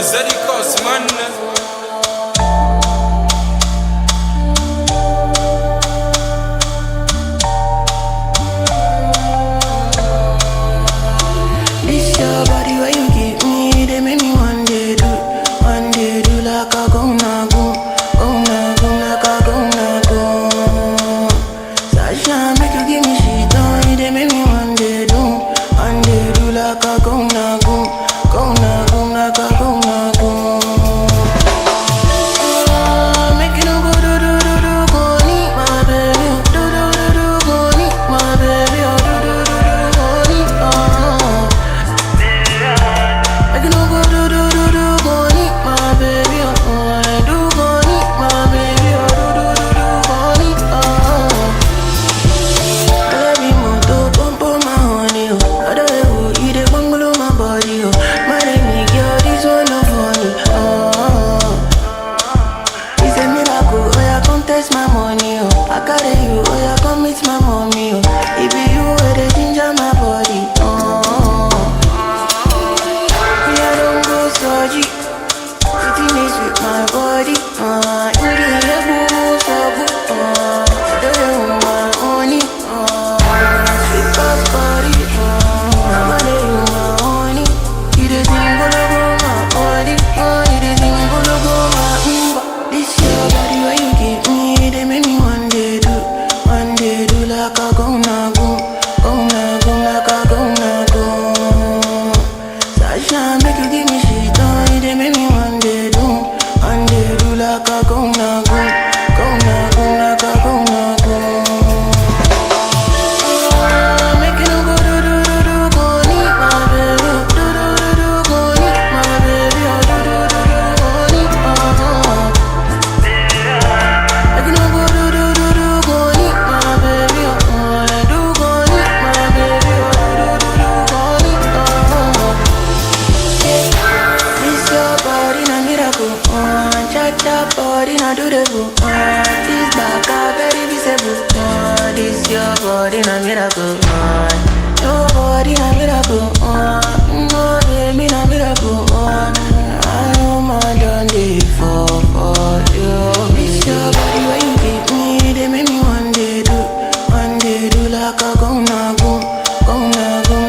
وزاري كاسمان. This your body where you give me, they make me one day do like a gonna go, like a gonna go. Sasha make you give me shit on, they make me one day do like a gonna go, like a gonna go. Make you no go do go need my baby, do go need my baby, do go need Make you no go do go need my baby, do go need my baby, do go need Baby moto pump my honey, I don't know you the bungalow my body, my name girl this one no funny, It's a miracle, oh yeah come test my money, I carry you, oh yeah come meet my mommy, It be you where they ginger my body, Me I don't go surgery, sitting is with my body, You the boo so boo, do you want my honey, Sweet ass body, I'm a day my honey, You the thing gonna go my body, You the thing gonna go my This your body where you give me, they make me one day do like a gonna go, like a gonna go. Sasha make you give me shit on, they make me one day do like a gonna go, like a gonna go. Make you no go do go need my baby, do go need my baby, do go need Make you no go do go need my baby, do go need my baby, do go need This your body na miracle, cha-cha body na do the boo, This back a very visible, This your body na miracle, Your body na miracle, No baby na miracle, I know my done day for you. This your body where you give me, they make me one day do like a gonna go,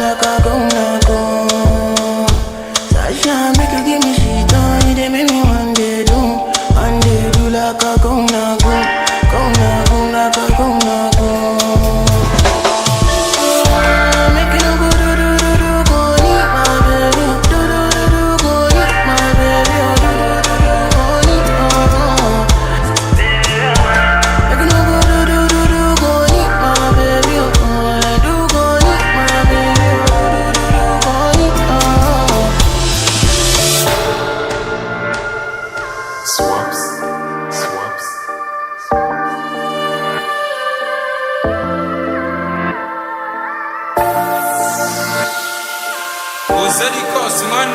like a gonna go. Sasha make you give me shit on, they make me one day do like a gonna go, like a gonna go. Make you no go do go need my baby, do go need my baby, do go need Make you no go do go need my baby, do go need my baby, do go need Swaps. وزاري كاسمان.